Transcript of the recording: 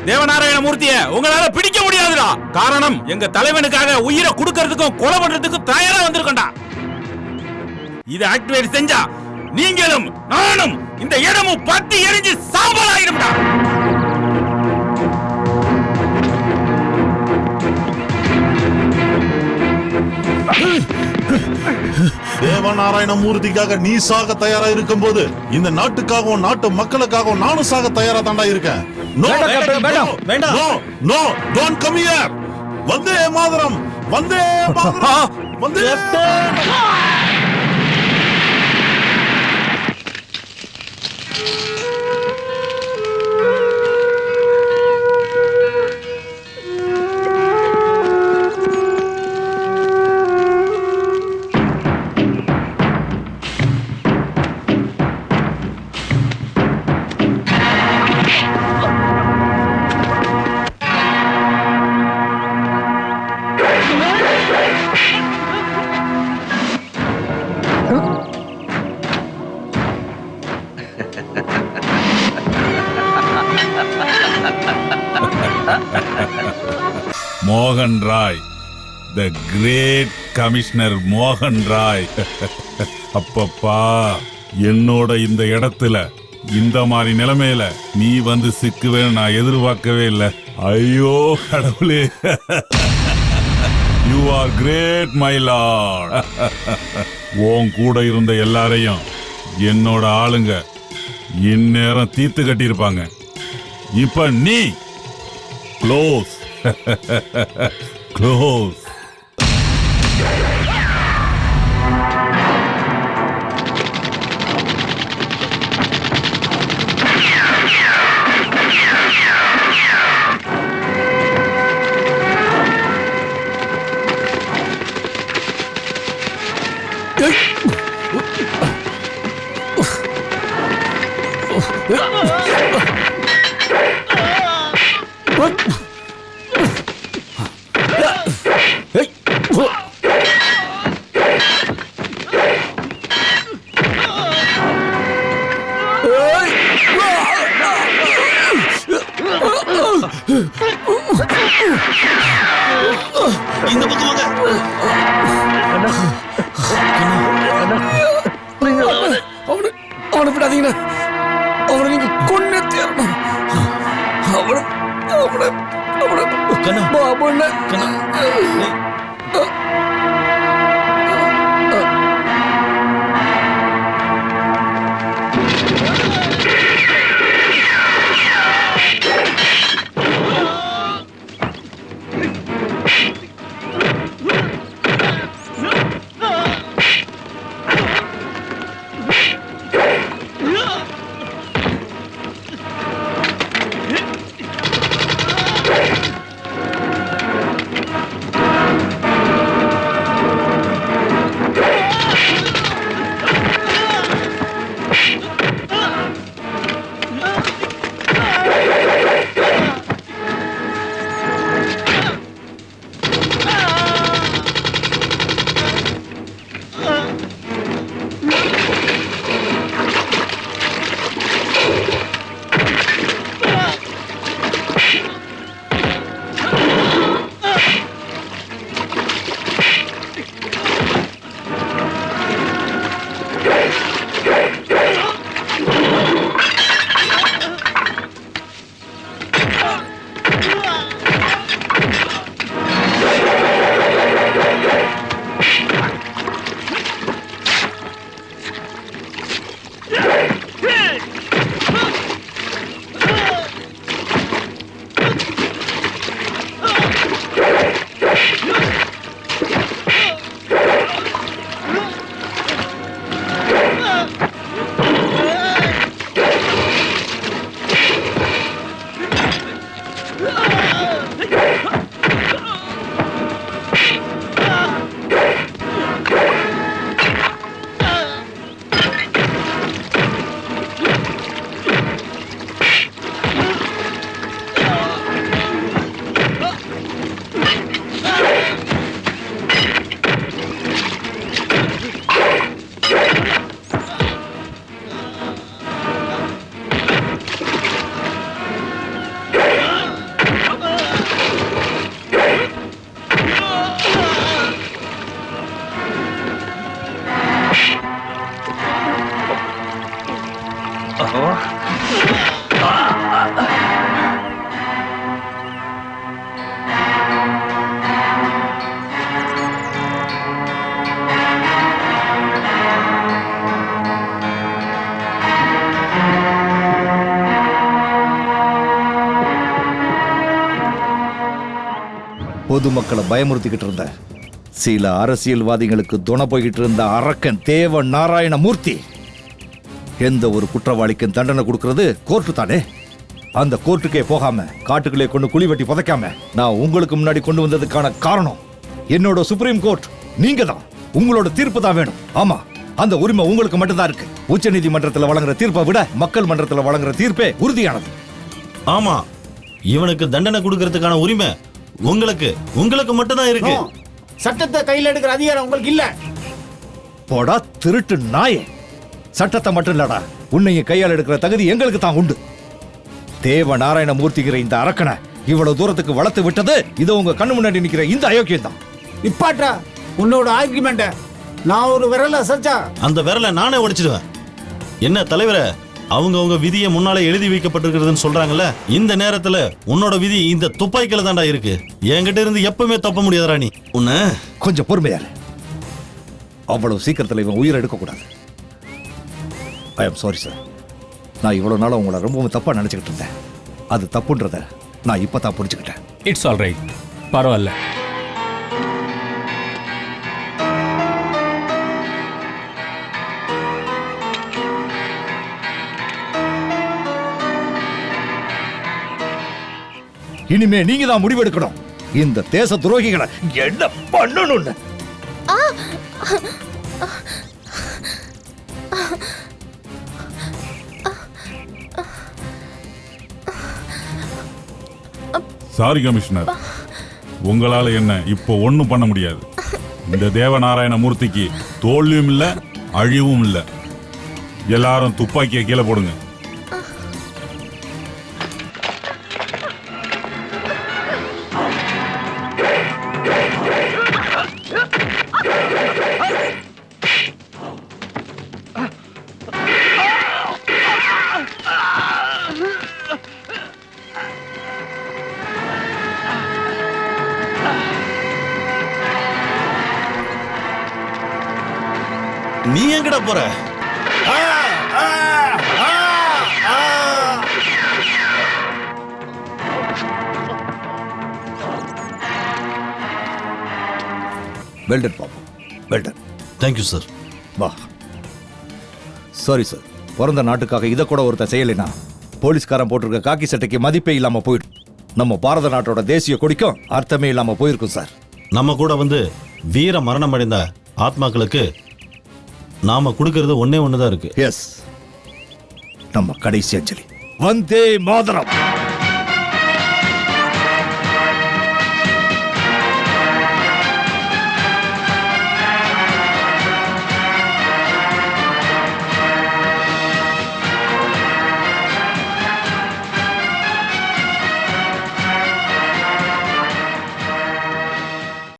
தேவநாராயண மூர்த்திய உங்களால பிடிக்க முடியாதுடா. காரணம் எங்க தலைவனுக்காக உயிரை கொடுக்கிறதுக்கும் கொலை பண்றதுக்கும் தயாரா வந்திருக்கோம்டா. இதை ஆக்டிவேட் செஞ்சா நீங்களும் நானும் இந்த இடமும் பத்தி எரிஞ்சு சாம்பல் ஆயிடும்டா. தேவநாராயண மூர்த்திக்காக நீ சாக தயாரா இருக்கும் போது இந்த நாட்டுக்காகவும் நாட்டு மக்களுக்காகவும் நானும் சாக தயாரா தாண்டா இருக்கேன். No no no don't come here. Vande Mataram, Vande Mataram, Vande. மோகன் ராய், த கிரேட் கமிஷனர் மோகன் ராய். அப்பப்பா, என்னோட இந்த இடத்துல இந்த மாதிரி நிலைமையில நீ வந்து சிக்குவேன்னு நான் எதிர்பார்க்கவே இல்லை. ஐயோ கடவுளே, you are great my lord. உன் கூட இருந்த எல்லாரையும் என்னோட ஆளுங்க இந்நேரம் தீர்த்து கட்டியிருப்பாங்க. இப்ப நீ க்ளோஸ் க்ளோஸ். இந்த பக்கம் வாங்க. அவனை விடாதீங்கண்ணா. அவனை நீங்க கொன்னே தேரணும். அவனை அவனை அவனை பாபண்ண பொதுமக்களை பயமுறுத்திக்கிட்டு இருந்த சில அரசியல்வாதிகளுக்கு துணை போய்கிட்டு இருந்த அரக்கன் தேவ நாராயண மூர்த்தி எந்த ஒரு குற்றவாளிக்கும் தண்டனை கொடுக்கிறது கோர்ட்டு தானே. அந்த கோர்ட்டுக்கே போகாம காட்டுக்குள்ளே கொண்டு குழி வெட்டி புதைக்காம நான் உங்களுக்கு முன்னாடி கொண்டு வந்ததுக்கான காரணம் என்னோட சுப்ரீம் கோர்ட் நீங்க தான். உங்களோட தீர்ப்பு தான் வேணும். ஆமா, அந்த உரிமை உங்களுக்கு மட்டும்தான் இருக்கு. உச்ச நீதிமன்றத்தில் வழங்குற தீர்ப்பை விட மக்கள் மன்றத்தில் வழங்குற தீர்ப்பே உறுதியானது. ஆமா, இவனுக்கு தண்டனை கொடுக்கறதுக்கான உரிமை உங்களுக்கு மட்டும்தான் இருக்கு. சட்டத்தை கையில் எடுக்கிற அதிகாரம் உங்களுக்கு இல்ல. போடா திருட்டு நாயே, சட்டத்தை மட்டும் இல்லடா உன்னையும் கையால் எடுக்கிற தகுதி எங்களுக்கு தான் உண்டு. தேவ நாராயண மூர்த்திகிற இந்த அரக்கனை இவ்வளவு தூரத்துக்கு வளர்த்து விட்டது இது உங்க கண்ணு முன்னாடி நிக்கிற இந்த அயோக்கியம் தான். இப்பாட்டா உன்னோட ஆர்குமெண்ட நான் ஒரு விரல அசைச்சா அந்த விரலை நானே உடைச்சிடுவேன். என்ன தலைவரே, அவங்க விதியை முன்னாலே எழுதி வைக்கப்பட்டிருக்கிறதுன்னு சொல்றாங்கல்ல, இந்த நேரத்துல உன்னோட விதி இந்த துப்பாக்கில தான்டா இருக்கு. என்கிட்ட இருந்து எப்பவுமே தப்ப முடியாதுடா நீ. உன்ன கொஞ்சம் பொறுமையாரு. அவ்வளவு சீக்கிரத்துல இவன் உயிரை எடுக்க கூடாது. I am sorry sir. நான் இவ்வளவு நாள் உங்களை ரொம்பவும் தப்பா நினைச்சுக்கிட்டு இருந்தேன். அது தப்புன்றத நான் இப்பதான் புரிஞ்சுக்கிட்டேன். இட்ஸ் ஆல் ரைட், பரவாயில்ல. இனிமே நீங்க தான் முடிவெடுக்கணும். இந்த தேச துரோகிகளை என்ன பண்ணணும்னு. சாரி கமிஷனர், உங்களால என்ன இப்போ ஒண்ணும் பண்ண முடியாது. இந்த தேவநாராயண மூர்த்திக்கு தோல்வியும் இல்ல அழிவும் இல்ல. எல்லாரும் துப்பாக்கியை கீழே போடுங்க. நீ எங்கடா போற? Well done Babu, well done. Thank you sir. வா. சாரி சார், பிறந்த நாட்டுக்காக இதை கூட ஒருத்தன் செய்யலைனா போலீஸ்காரன் போட்டிருக்க காக்கி சட்டைக்கு மதிப்பே இல்லாம போயிடும். நம்ம பாரத நாட்டோட தேசிய கொடிக்கும் அர்த்தமே இல்லாம போயிருக்கும் சார். நம்ம கூட வந்து வீர மரணம் அடைந்த ஆத்மாக்களுக்கு நாம கொடுக்கறது ஒன்னே ஒண்ணுதான் இருக்கு. எஸ், நம்ம கடைசி அஞ்சலி. வந்தே மாதரம்.